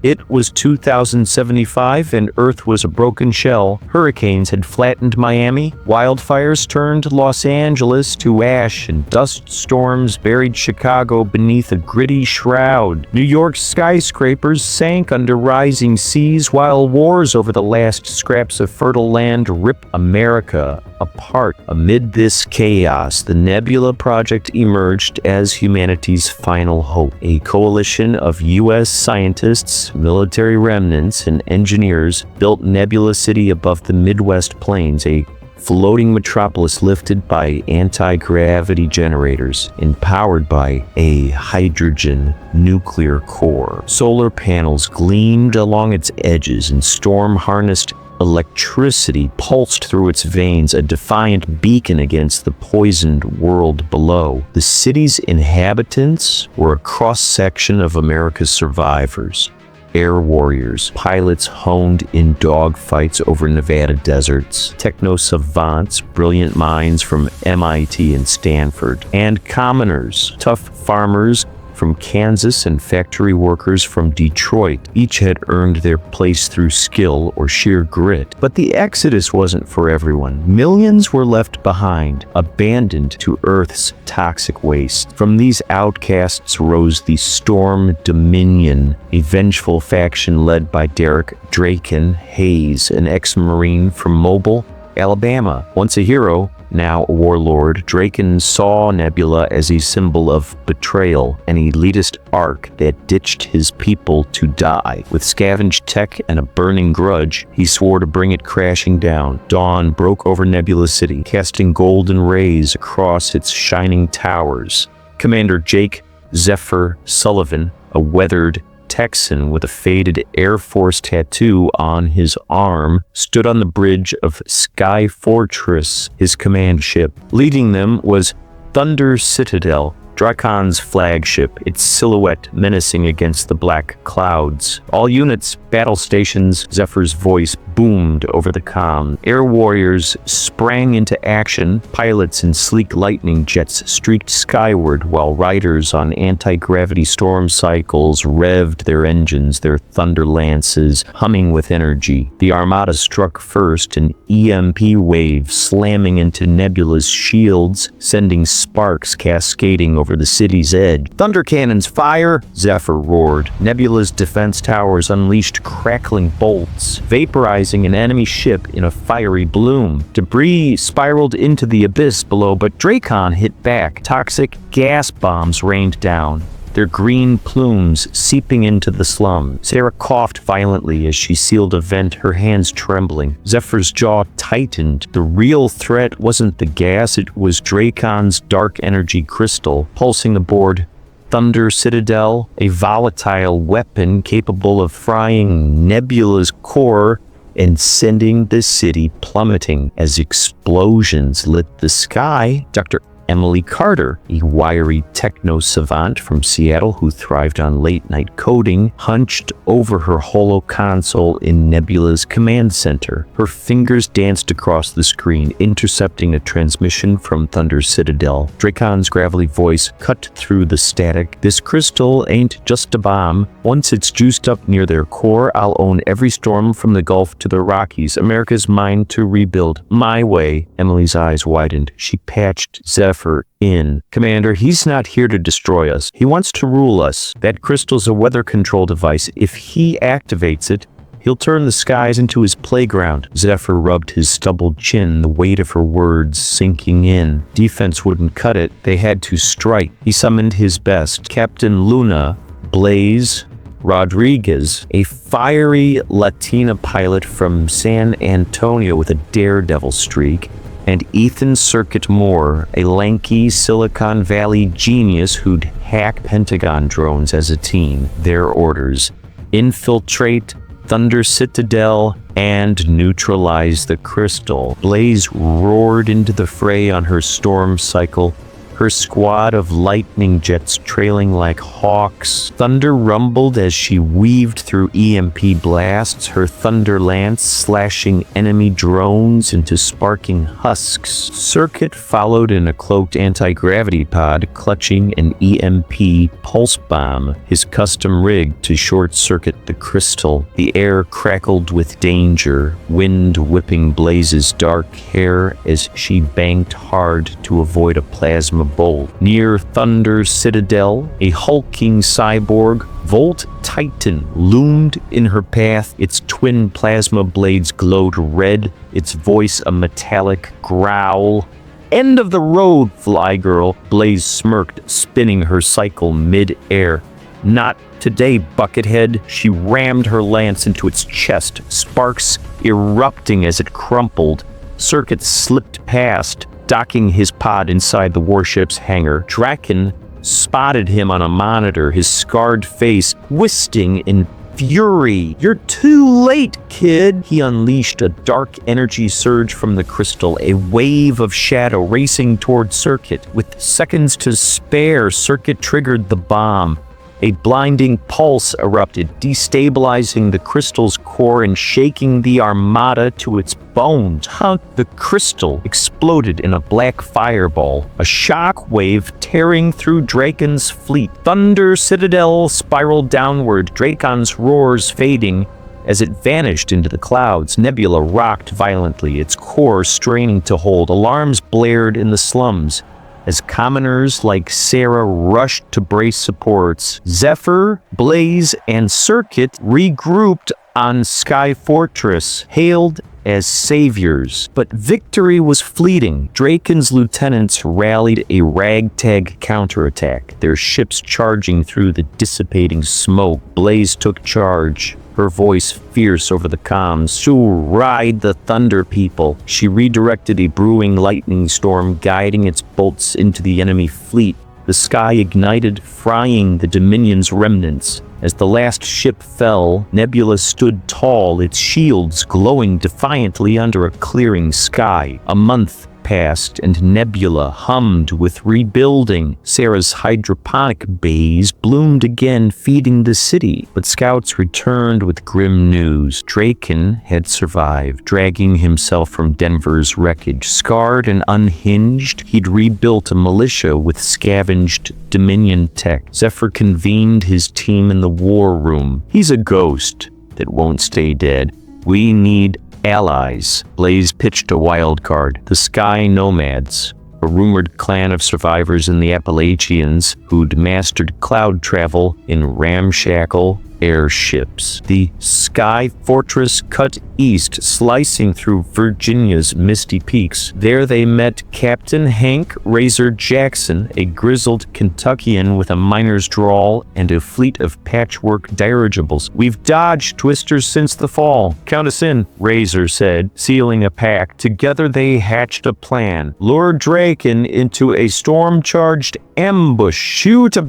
It was 2075 and Earth was a broken shell. Hurricanes had flattened Miami, wildfires turned Los Angeles to ash, and dust storms buried Chicago beneath a gritty shroud. New York's skyscrapers sank under rising seas, while wars over the last scraps of fertile land ripped America apart. Amid this chaos, the Nebula Project emerged as humanity's final hope. A coalition of U.S. scientists, military remnants, and engineers built Nebula City above the Midwest plains, a floating metropolis lifted by anti-gravity generators and powered by a hydrogen nuclear core. Solar panels gleamed along its edges, and storm-harnessed electricity pulsed through its veins, a defiant beacon against the poisoned world below. The city's inhabitants were a cross-section of America's survivors. Air warriors, pilots honed in dogfights over Nevada deserts, techno-savants, brilliant minds from MIT and Stanford, and commoners, tough farmers from Kansas and factory workers from Detroit. Each had earned their place through skill or sheer grit. But the exodus wasn't for everyone. Millions were left behind, abandoned to Earth's toxic waste. From these outcasts rose the Storm Dominion, a vengeful faction led by Derek Draken Hayes, an ex-Marine from Mobile, Alabama. Once a hero, now a warlord, Draken saw Nebula as a symbol of betrayal, an elitist arc that ditched his people to die. With scavenged tech and a burning grudge, he swore to bring it crashing down. Dawn broke over Nebula City, casting golden rays across its shining towers. Commander Jake Zephyr Sullivan, a weathered Texan with a faded Air Force tattoo on his arm, stood on the bridge of Sky Fortress, his command ship. Leading them was Thunder Citadel, Dracon's flagship, its silhouette menacing against the black clouds. All units, battle stations, Zephyr's voice boomed over the comm. Air warriors sprang into action. Pilots in sleek lightning jets streaked skyward, while riders on anti-gravity storm cycles revved their engines, their thunder lances humming with energy. The Armada struck first, an EMP wave slamming into Nebula's shields, sending sparks cascading over the city's edge. Thunder cannons fire! Zephyr roared. Nebula's defense towers unleashed crackling bolts, vaporizing an enemy ship in a fiery bloom. Debris spiraled into the abyss below, but Dracon hit back. Toxic gas bombs rained down, their green plumes seeping into the slum. Sarah coughed violently as she sealed a vent, her hands trembling. Zephyr's jaw tightened. The real threat wasn't the gas, it was Dracon's dark energy crystal, pulsing aboard Thunder Citadel, a volatile weapon capable of frying Nebula's core and sending the city plummeting. As explosions lit the sky, Dr. Emily Carter, a wiry techno-savant from Seattle who thrived on late-night coding, hunched over her holo console in Nebula's command center. Her fingers danced across the screen, intercepting a transmission from Thunder Citadel. Dracon's gravelly voice cut through the static. "This crystal ain't just a bomb. Once it's juiced up near their core, I'll own every storm from the Gulf to the Rockies. America's mine to rebuild. My way." Emily's eyes widened. She patched Zephyr in. "Commander, he's not here to destroy us. He wants to rule us. That crystal's a weather control device. If he activates it, he'll turn the skies into his playground." Zephyr rubbed his stubbled chin, the weight of her words sinking in. Defense wouldn't cut it. They had to strike. He summoned his best. Captain Luna Blaze Rodriguez, a fiery Latina pilot from San Antonio with a daredevil streak, and Ethan Circuit Moore, a lanky Silicon Valley genius who'd hack Pentagon drones as a team. Their orders: infiltrate Thunder Citadel and neutralize the crystal. Blaze roared into the fray on her storm cycle, her squad of lightning jets trailing like hawks. Thunder rumbled as she weaved through EMP blasts, her thunder lance slashing enemy drones into sparking husks. Circuit followed in a cloaked anti-gravity pod, clutching an EMP pulse bomb, his custom rig to short-circuit the crystal. The air crackled with danger, wind whipping Blaze's dark hair as she banked hard to avoid a plasma bolt. Near Thunder Citadel, a hulking cyborg, Volt Titan, loomed in her path. Its twin plasma blades glowed red, its voice a metallic growl. "End of the road, Fly Girl," Blaze smirked, spinning her cycle mid-air. "Not today, Buckethead." She rammed her lance into its chest, sparks erupting as it crumpled. Circuit slipped past, docking his pod inside the warship's hangar. Draken spotted him on a monitor, his scarred face twisting in fury. "You're too late, kid!" He unleashed a dark energy surge from the crystal, a wave of shadow racing toward Circuit. With seconds to spare, Circuit triggered the bomb. A blinding pulse erupted, destabilizing the crystal's core and shaking the armada to its bones. The crystal exploded in a black fireball, a shock wave tearing through Draken's fleet. Thunder Citadel spiraled downward, Draken's roars fading as it vanished into the clouds. Nebula rocked violently, its core straining to hold. Alarms blared in the slums as commoners like Sarah rushed to brace supports. Zephyr, Blaze, and Circuit regrouped on Sky Fortress, hailed as saviors. But victory was fleeting. Draken's lieutenants rallied a ragtag counterattack, their ships charging through the dissipating smoke. Blaze took charge, her voice fierce over the comms. "She'll ride the Thunder people." She redirected a brewing lightning storm, guiding its bolts into the enemy fleet. The sky ignited, frying the Dominion's remnants. As the last ship fell, Nebula stood tall, its shields glowing defiantly under a clearing sky. A month passed, and Nebula hummed with rebuilding. Sarah's hydroponic bays bloomed again, feeding the city. But scouts returned with grim news. Draken had survived, dragging himself from Denver's wreckage. Scarred and unhinged, he'd rebuilt a militia with scavenged Dominion tech. Zephyr convened his team in the war room. "He's a ghost that won't stay dead. We need allies." Blaze pitched a wild card. The Sky Nomads, a rumored clan of survivors in the Appalachians who'd mastered cloud travel in ramshackle airships. The Sky Fortress cut east, slicing through Virginia's misty peaks. There they met Captain Hank Razor Jackson, a grizzled Kentuckian with a miner's drawl and a fleet of patchwork dirigibles. "We've dodged twisters since the fall. Count us in," Razor said, sealing a pack. Together they hatched a plan. Lure Draken into a storm-charged ambush. Shoot a...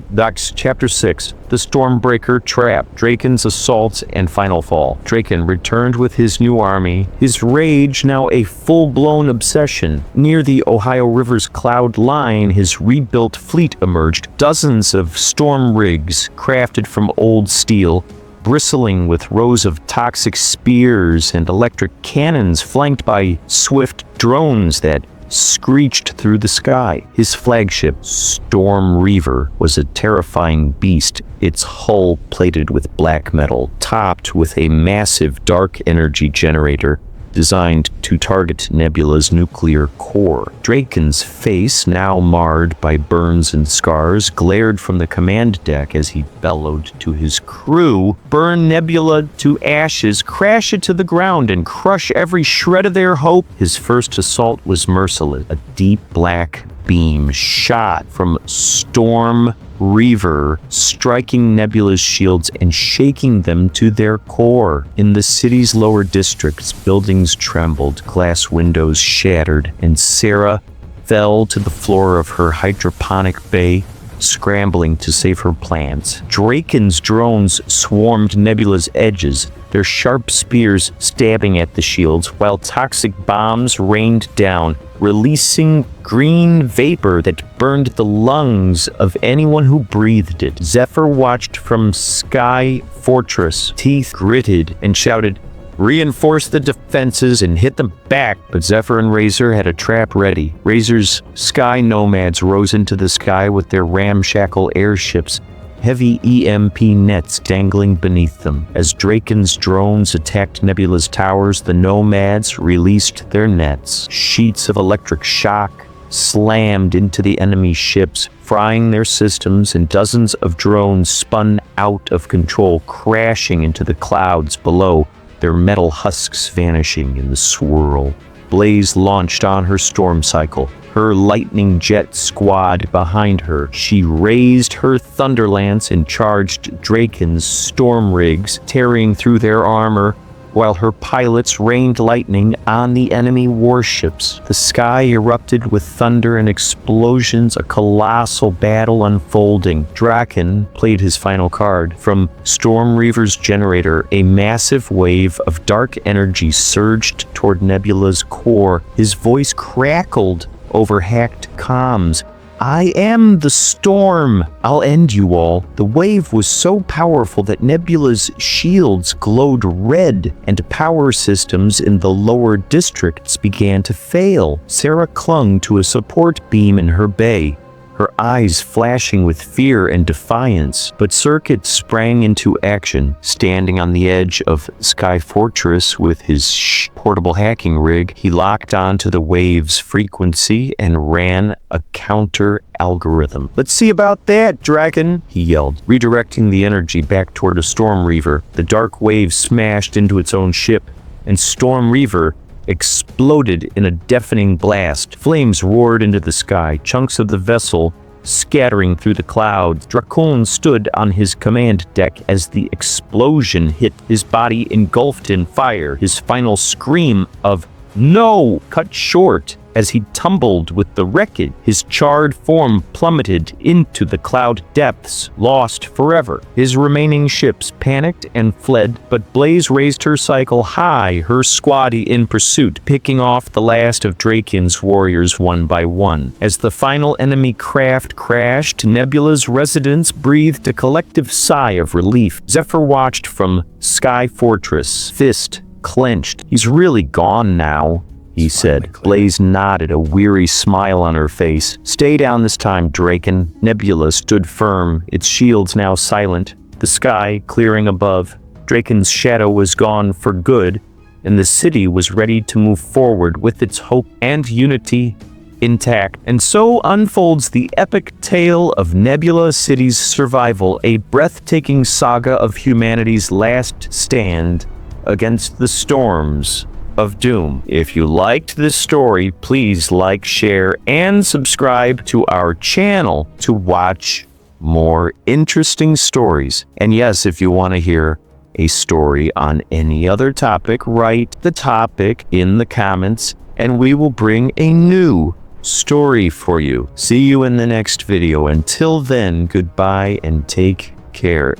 Chapter 6. The Stormbreaker Trap. Draken's assault and final fall. Draken returned with his new army, his rage now a full-blown obsession. Near the Ohio River's cloud line, his rebuilt fleet emerged. Dozens of storm rigs crafted from old steel, bristling with rows of toxic spears and electric cannons flanked by swift drones that screeched through the sky. His flagship, Storm Reaver, was a terrifying beast, its hull plated with black metal, topped with a massive dark energy generator designed to target Nebula's nuclear core. Draken's face, now marred by burns and scars, glared from the command deck as he bellowed to his crew, "Burn Nebula to ashes, crash it to the ground, and crush every shred of their hope." His first assault was merciless. A deep black beam shot from Storm Reaver, striking Nebula's shields and shaking them to their core. In the city's lower districts, buildings trembled, glass windows shattered, and Sarah fell to the floor of her hydroponic bay, scrambling to save her plans. Draken's drones swarmed Nebula's edges, their sharp spears stabbing at the shields, while toxic bombs rained down, releasing green vapor that burned the lungs of anyone who breathed it. Zephyr watched from Sky Fortress, teeth gritted, and shouted, "Reinforce the defenses and hit them back." But Zephyr and Razor had a trap ready. Razor's sky nomads rose into the sky with their ramshackle airships, heavy EMP nets dangling beneath them. As Draken's drones attacked Nebula's towers, the nomads released their nets. Sheets of electric shock slammed into the enemy ships, frying their systems, and dozens of drones spun out of control, crashing into the clouds below, their metal husks vanishing in the swirl. Blaze launched on her storm cycle, her lightning jet squad behind her. She raised her thunderlance and charged Draken's storm rigs, tearing through their armor, while her pilots rained lightning on the enemy warships. The sky erupted with thunder and explosions, a colossal battle unfolding. Draken played his final card. From Storm Reaver's generator, a massive wave of dark energy surged toward Nebula's core. His voice crackled over hacked comms. "I am the storm. I'll end you all." The wave was so powerful that Nebula's shields glowed red, and power systems in the lower districts began to fail. Sarah clung to a support beam in her bay, her eyes flashing with fear and defiance. But Circuit sprang into action, standing on the edge of Sky Fortress with his portable hacking rig. He locked onto the wave's frequency and ran a counter algorithm. "Let's see about that, Draken," he yelled, redirecting the energy back toward a Storm Reaver. The dark wave smashed into its own ship, and Storm Reaver exploded in a deafening blast. Flames roared into the sky, chunks of the vessel scattering through the clouds. Draken stood on his command deck as the explosion hit, his body engulfed in fire. His final scream of "No!" cut short as he tumbled with the wreckage. His charred form plummeted into the cloud depths, lost forever. His remaining ships panicked and fled, but Blaze raised her cycle high, her squaddy in pursuit, picking off the last of Draken's warriors one by one. As the final enemy craft crashed, Nebula's residents breathed a collective sigh of relief. Zephyr watched from Sky Fortress, fist clenched. "He's really gone now," he said. Blaze nodded, a weary smile on her face. "Stay down this time, Draken." Nebula stood firm, its shields now silent, the sky clearing above. Draken's shadow was gone for good, and the city was ready to move forward with its hope and unity intact. And so unfolds the epic tale of Nebula City's survival, a breathtaking saga of humanity's last stand against the storms of doom. If you liked this story, please like, share, and subscribe to our channel to watch more interesting stories. And yes, if you want to hear a story on any other topic, write the topic in the comments and we will bring a new story for you. See you in the next video. Until then, goodbye and take care.